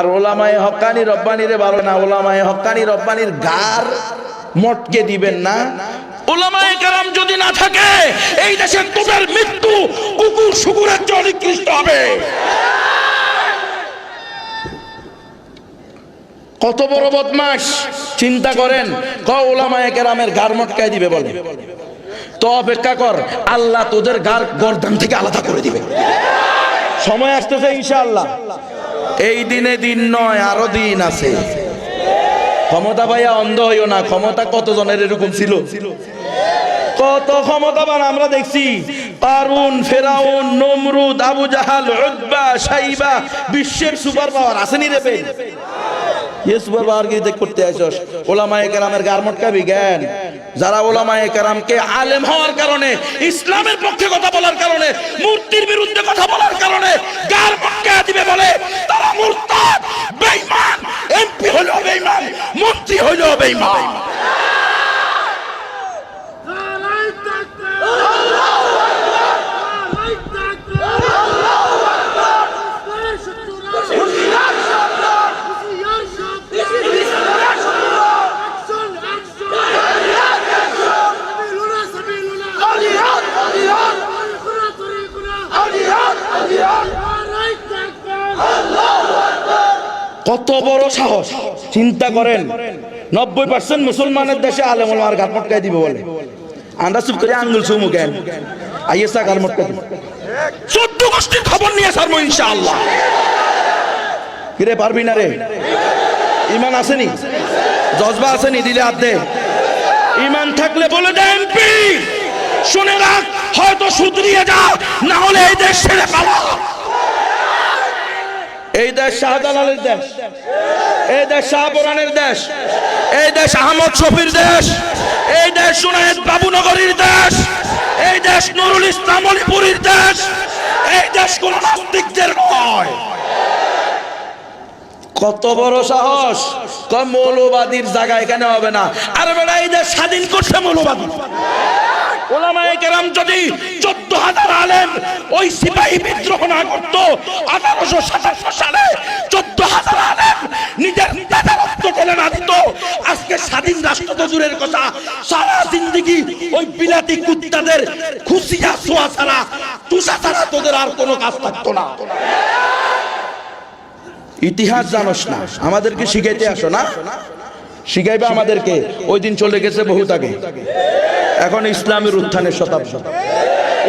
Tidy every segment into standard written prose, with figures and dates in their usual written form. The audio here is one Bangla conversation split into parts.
আর ওলামায়ে হক্কানি রব্বানিরে ভালো না, ওলামায়ে হক্কানি রব্বানির গার মটকে দিবেন না। ওলামায়ে কেরাম যদি না থাকে এই দেশের তোদের মৃত্যু কুকুর শুকুরের চেয়ে নিকৃষ্ট হবে। কত বড় বদমাশ চিন্তা করেন। ওলামায়ে কেরামের গার মটকায় দিবে বলে, তো অপেক্ষা কর, আল্লাহ তোদের গার গর্দান থেকে আলাদা করে দিবে। সময় আসতেছে ইনশাআল্লাহ। এই দিনে দিন নয়, আরো দিন আছে। ক্ষমতা পাইয়া অন্ধ হইও না। ক্ষমতা কতজনের এরকম ছিল, কত ক্ষমতাবান আমরা দেখছি। কারুন, ফেরাউন, নমরুদ, আবু জাহাল, উতবা, শাইবা, বিশ্বের সুপার পাওয়ার আসেনি রে বে? ये सुपर पावर की देख করতে আইছস। ওলামায়ে কেরামের গার মটকাবি জ্ঞান। যারা ওলামায়ে কেরামকে আলেম হওয়ার কারণে, ইসলামের পক্ষে কথা বলার কারণে, মূর্তির বিরুদ্ধে কথা বলার কারণে গার মটকায় দিবে বলে, তারা মুরতাদ, বেঈমান। এমপি হলো বেঈমান, মন্ত্রী হলো বেঈমান। কত বড় সাহস চিন্তা করেন। 90% মুসলমানের দেশে আলেম ওলামার গার মটকায় দিবে বলে, আমরা চুপ করে আঙ্গুল চুমু কেন? আইএসা গার মটকা দিবে। 14 গোষ্ঠীর খবর নিয়ে ছাড়বো ইনশাআল্লাহ। কিরে পারবি না রে? ইমান আসেনি, জজবা আসেনি, দিলে হাত দে। ইমান থাকলে বলে দে এমপি, শুনে রাখ, হয়তো শুধরিয়ে যা, না হলে এই দেশ ছেড়ে পালা। এই দেশ শাহজালালের দেশ, এই দেশ শাহপুরানের দেশ, এই দেশ আহমদ শফির দেশ, এই দেশ জুনায়েদ বাবুনগরীর দেশ, এই দেশ নুরুল ইসলাম অলিপুরীর দেশ, এই দেশ কোন নাস্তিকদের নয়। কত বড় সাহস! কম মৌলবাদীর জায়গা এখানে হবে না। আরে বেটা, এই দেশ স্বাধীন করছে মৌলবাদী। ওলামায়ে কেরাম যদি 14,000 আলেম ওই সিপাহী বিদ্রোহ না করত, 1857 সালে 14,000 আলেম নিজের নেতা রক্ত ঢেলে না দিত, আজকে স্বাধীন রাষ্ট্র তো দূরের কথা, সারা জিন্দেগি ওই বিলাতি কুত্তাদের খুশিয়া ছোঁয়া ছাড়া, তুষা ছাড়া তোদের আর কোনো কাজ থাকতো না। ইতিহাস জানোস না, আমাদেরকে শিখাইতে আসো না? শিখাইবে আমাদেরকে। ওই দিন চলে গেছে বহুত আগে। এখন ইসলামের উত্থানের শতাব্দী,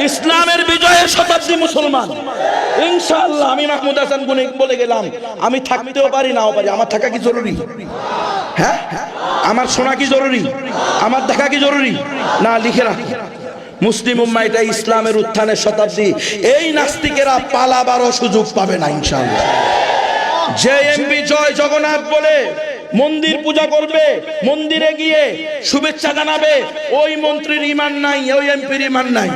ইসলামের বিজয়ের শতাব্দী। মুসলমান ইনশাআল্লাহ। আমি মাহমুদ হাসান বলে গেলাম, আমি থাকতেও পারি নাও পারি, আমার থাকা কি জরুরি? হ্যাঁ, আমার শোনা কি জরুরি? আমার দেখা কি জরুরি? না, লিখে রাখ। মুসলিম উম্মাহ এটা ইসলামের উত্থানের শতাব্দী। এই নাস্তিকেরা পালাবারও সুযোগ পাবে না ইনশাআল্লাহ। যে এমপি জয় জগন্নাথ বলে মন্দির পূজা করবে, মন্দিরে গিয়ে শুভেচ্ছা জানাবে, ওই মন্ত্রীর ঈমান নাই, ওই এমপির ঈমান নাই।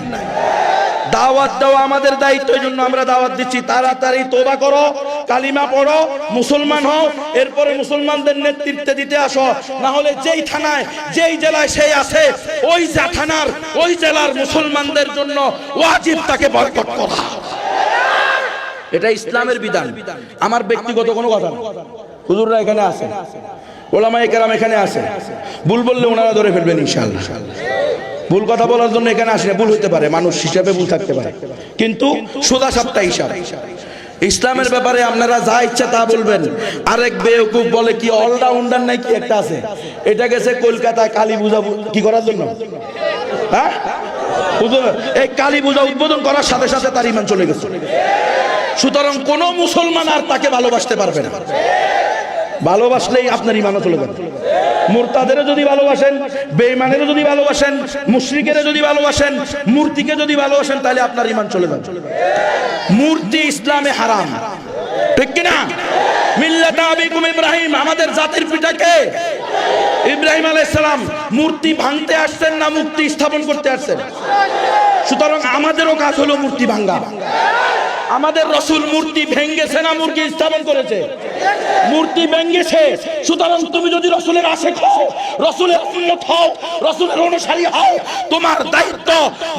দাওয়াত দেওয়া আমাদের দায়িত্ব, এই জন্য আমরা দাওয়াত দিচ্ছি। তাড়াতাড়ি তওবা করো, কালিমা পড়ো, মুসলমান হও, এরপরে মুসলমানদের নেতৃত্বে দিতে আসো। না হলে যেই থানায় যেই জেলায় সেই আছে, ওই থানার ওই জেলার মুসলমানদের জন্য ওয়াজিব তাকে বয়কট করা। এটা ইসলামের বিধান। আমার ব্যক্তিগত কোনো কথা না। হুজুররা এখানে আছে, ওলামায়ে কেরাম এখানে আছে, ভুল বললে ওনারা ধরে ফেলবেন ইনশাআল্লাহ। ভুল কথা বলার জন্য এখানে আসে না, ভুল হতে পারে, মানুষ হিসাবে ভুল থাকতে পারে, কিন্তু সোজা সাপটা হিসাব। ইসলামের ব্যাপারে আপনারা যা ইচ্ছা তা বলবেন। আরেক বেওকুফ বলে কি অলরাউন্ডার নাই কি একটা আছে, এটা গেছে কলকাতা কালী পূজা কি করার জন্য। হ্যাঁ, এই কালী পূজা উদ্বোধন করার সাথে সাথে তার ঈমান চলে গেছে। সুতরাং কোন মুসলমান আর তাকে ভালোবাসতে পারবে না। ভালোবাসলেই আপনার ঈমানও চলে যাবে। মুরতাদেরও যদি ভালোবাসেন, বেঈমানেরও যদি ভালোবাসেন, মুশরিকেরও যদি ভালোবাসেন, মূর্তিকে যদি ভালোবাসেন, তাহলে আপনার ঈমান চলে যাবে। মূর্তি ইসলামে হারাম, ঠিক কি না? মিল্লাত আবিকুম ইব্রাহিম, আমাদের জাতির পিতা কে? ইব্রাহিম আলাইহিস সালাম। মূর্তি ভাঙতে আসছেন না মূর্তি স্থাপন করতে আসছেন? সুতরাং আমাদেরও কাজ হলো মূর্তি ভাঙা। আমাদের রসুল মূর্তি ভেঙ্গেছে না মূর্তি স্থাপন করেছে? মূর্তি ভেঙ্গেছে। সুতরাং তুমি যদি রসুলের আশেক হও, রসুলের উম্মত হও, রসুলের অনুসারী হও, তোমার দায়িত্ব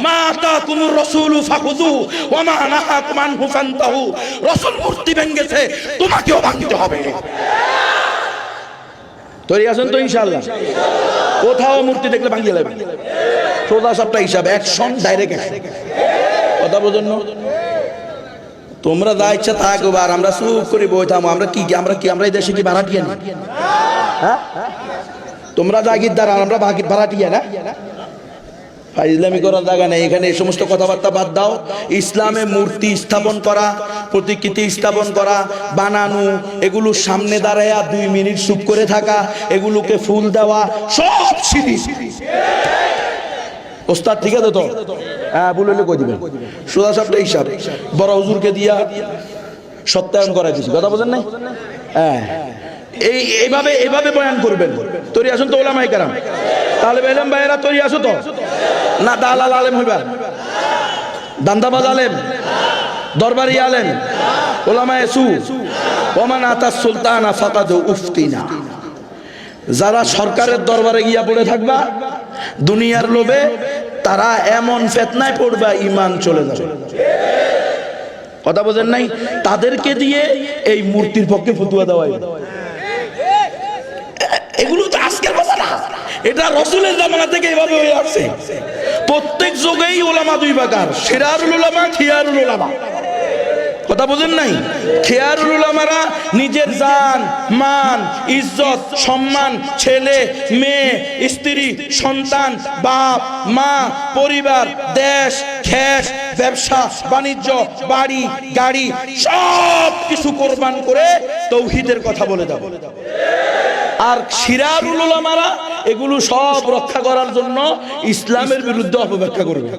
মা আতাকুমুর রাসূলু ফাখুযু ওয়া মা নাহাকুম আনহু ফান্তাহু। রসুল মূর্তি ভেঙ্গেছে, তোমাকেও ভাঙতে হবে। তৈরি আছেন তো ইনশাআল্লাহ? কোথাও মূর্তি দেখলে ভাঙিয়ে নেবে, সোজা সবটা হিসাব, অ্যাকশন, ডাইরেক্ট অ্যাকশন। কথা বোঝেন না? তোমরা যা ইচ্ছা তা করবে, আর আমরা চুপ করে বই থামো। আমরা এই দেশে কি ভাড়াটিয়া না? হ্যাঁ, তোমরা জাগিরদার আর আমরা ভাড়াটিয়া না? ইসলামী করার জায়গা নেই এখানে। এই সমস্ত কথাবার্তা বাদ দাও। ইসলামে মূর্তি স্থাপন করা, প্রতিকৃতি স্থাপন করা, বানানো, এগুলোর সামনে দাঁড়ায় 2 মিনিট চুপ করে থাকা, এগুলোকে ফুল দেওয়া, সব শিরক। ওস্তাদ ঠিক আছে তো? হ্যাঁ, বললে কই দিবেন, সোজা সবটা হিসাব। বড় হুজুরকে দিয়া সত্যায়ন করা কিছু কথা বোঝেন নাই? হ্যাঁ, এইভাবে বয়ান করবেন। তৈরি আসুন তো ওলামায়ে কেরাম, তালেবে ইলম ভাইয়েরা তৈরি আসো তো? না দালাল আলেম হইবা, দান্দাবাজ আলেম, দরবারি আলেম, ওলামায়ে সু, ওমান আতা সুলতানা ফাকাদ উফতিনা। যারা সরকারের দরবারে গিয়া পড়ে থাকবা দুনিয়ার লোভে, তারা এমন ফিতনায় পড়বা ঈমান চলে যাবে। কথা বোঝেন নাই? তাদেরকে দিয়ে এই মূর্তির পক্ষে ফতোয়া দেওয়া, এগুলো তো আজকের কথা না, এটা রাসূলের জামানা থেকে এভাবে হয়ে আসছে। প্রত্যেক যুগেই উলামা 2 প্রকার, শিরারুল উলামা, খিয়ারুল উলামা। কথা বোঝেন নাই? খিয়ারুল উলামারা নিজের জান, মান, ইজ্জত, সম্মান, ছেলে, মেয়ে, স্ত্রী, সন্তান, বাপ, মা, পরিবার, দেশ, খেস, ব্যবসা বাণিজ্য, বাড়ি, গাড়ি সব কিছু কোরবান করে তাওহীদের কথা বলে দাও। আর শিরারুল উলামারা এগুলো সব রক্ষা করার জন্য ইসলামের বিরুদ্ধে অপব্যাখ্যা করবে।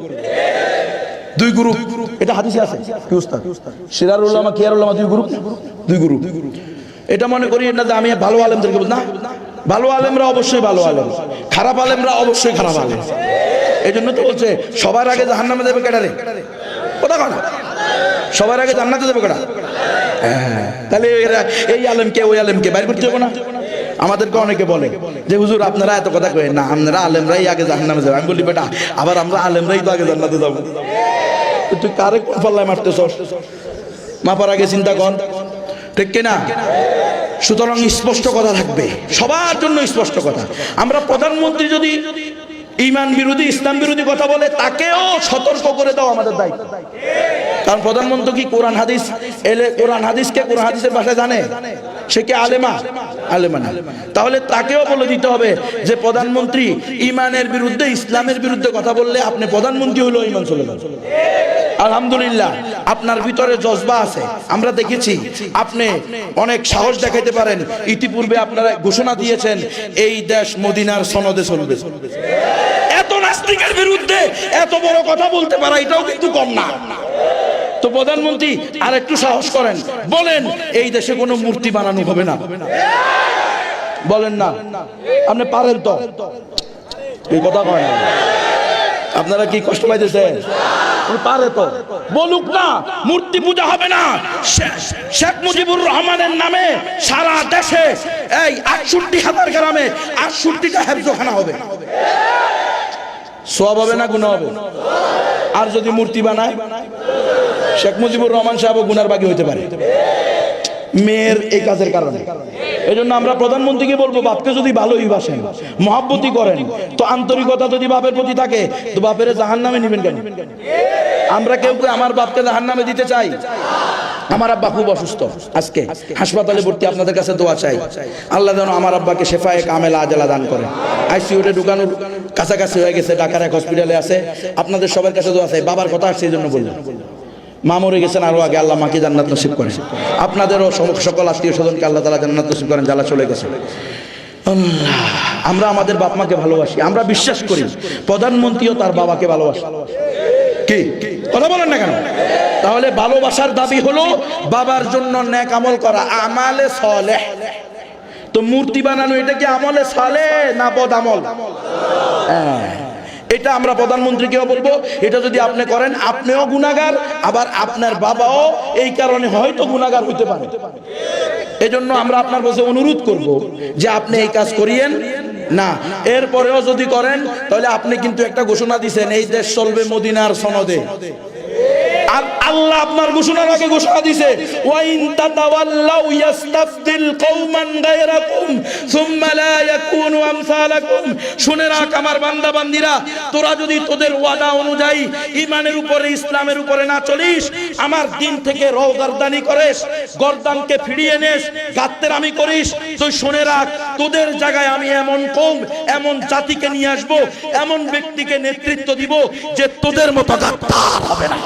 2 গ্রুপ, এটা হাদিসে আছে। কি উস্তাদ? শিরারুল উলামা, খিয়ারুল উলামা 2 গ্রুপ। এটা মনে করি না যে আমি ভালো আলেমদেরকে বলছি না। ভালো আলেমরা অবশ্যই ভালো আলেম, খারাপ আলেমরা অবশ্যই খারাপ আলেম। এই জন্য তো বলছে সবার আগে জাহান্নামে দেবে কেডারে? কথা কয় না? সবার আগে জান্নাতে দেবে কেডা? তাহলে এই আলেমকে ওই আলেমকে বাইর করতে হবে না? আমাদেরকে অনেকে বলে যে হুজুর আপনারা এত কথা কয়েন না, আপনারা আলেমরাই আগে জাহান্নামে যাবে। আমি বলি বেটা, আবার আমরা আলেমরাই তো আগে জান্নাতে যাবো। তুই কারে কোন পাল্লায় মারতেছস? মাপার আগে চিন্তা কর, ঠিক কিনা? সুতরাং স্পষ্ট কথা থাকবে, সবার জন্য স্পষ্ট কথা। আমরা প্রধানমন্ত্রী যদি ঈমান বিরোধী, ইসলাম বিরোধী কথা বলে, তাকেও সতর্ক করে দাও আমাদের দায়িত্ব। কারণ প্রধানমন্ত্রী কি কোরআন হাদিস এলে, কোরআন হাদিসকে কোরআন হাদিসের ভাষায় জানে? সে কি আলেমা? আলেমা না। তাহলে তাকেও বলে দিতে হবে যে প্রধানমন্ত্রী ঈমানের বিরুদ্ধে, ইসলামের বিরুদ্ধে কথা বললে আপনি প্রধানমন্ত্রী হলেও ঈমান চলে যাবে। আলহামদুলিল্লাহ আপনার ভিতরে জজবা আছে, আমরা দেখেছি। আপনি অনেক সাহস দেখাইতে পারেন। ইতিপূর্বে আপনারা ঘোষণা দিয়েছেন এই দেশ মদিনার সনদে চলবে। এত নাস্তিকের বিরুদ্ধে এত বড় কথা বলতে পারা, এটাও কিন্তু কম না। তো প্রধানমন্ত্রী আর একটু সাহস করেন, বলেন এই দেশে কোনো মূর্তি বানানো হবে না। বলেন না, আপনি পারেন তো? এই কথা কয় না। আপনারা কি কষ্ট পাইতেছেন? পারে তো বলুক না, মূর্তি পূজা হবে না। শেখ মুজিবুর রহমানের নামে সারা দেশে এই 68,000 গ্রামে 68টা হেফজখানা হবে। সওয়াব হবে না গুনাহ হবে? আর যদি মূর্তি বানায়, শেখ মুজিবুর রহমান সাহেব গুনার বাগী হইতে পারে মেয়ের এই কাজের কারণে। এই জন্য আমরা প্রধানমন্ত্রীকে বলবো, বাপকে যদি ভালোই বাসেন, মহাব্বতি করেন, তো আন্তরিকতা যদি বাপের প্রতি থাকে, তো বাপের জাহান্নামে নিবেন কেন? আমরা কেউ আমার বাপকে জাহান্নামে দিতে চাই? আমার আব্বা খুব অসুস্থ, আজকে হাসপাতালে ভর্তি। আপনাদের কাছে দোয়া চাই, আল্লাহ যেন আমার আব্বাকে শেফায়ে কামেলা আজেলা দান করে। আইসিইউতে ঢুকানোর কাছাকাছি হয়ে গেছে, ঢাকার এক হসপিটালে আছে। আপনাদের সবার কাছে দোয়া চাই। বাবার কথা আসছে এই জন্য বললাম। মা মরে গেছেন আরো আগে, আল্লাহ মাকে জান্নাত নসিব করেন। আপনাদেরও সকল আত্মীয় স্বজনকে আল্লাহ তাআলা জান্নাত নসিব করেন যারা চলে গেছে। আমরা আমাদের বাপ মাকে ভালোবাসি, আমরা বিশ্বাস করি প্রধানমন্ত্রীও তার বাবাকে ভালোবাসে। কি কথা বলেন না কেন? তাহলে ভালোবাসার দাবি হলো বাবার জন্য নেক আমল করা, আমালে সালেহ। তো মূর্তি বানানো এটা কি আমলে সালেহ না বদ আমল? এটা আমরা প্রধানমন্ত্রীকেও বলবো, এটা যদি আপনি করেন আপনিও গুনাহগার, আবার আপনার বাবাও এই কারণে হয়তো গুনাহগার হতে পারে। এজন্য আমরা আপনার কাছে অনুরোধ করব যে আপনি এই কাজ করিয়েন না। এরপরেও যদি করেন তাহলে আপনি কিন্তু একটা ঘোষণা দিয়েছেন, এই দেশ চলবে মদিনার সনদে। আর আল্লাহ আপনার ঘোষণার আগে ঘোষণা দিয়েছে, ওয়া ইন তাতাওয়াল্লাউ ইয়াস্তাবদিল কওমান গায়রাকুম সুম্মা লা ইয়াকুনু আমসালাকুম। শুনে রাখ আমার বান্দা বান্দীরা, তোরা যদি তোদের ওয়াদা অনুযায়ী ঈমানের উপরে ইসলামের উপরে না চলিস, আমার দিন থেকে রওগারদানি করিস, গর্দানকে ফিরিয়ে নেস, গাত্তেরামি করিস, তুই শুনে রাখ তোদের জায়গায় আমি এমন কওম, এমন জাতিকে নিয়ে আসব, এমন ব্যক্তিকে নেতৃত্ব দিব যে তোদের মতো গাদ্দার হবে না।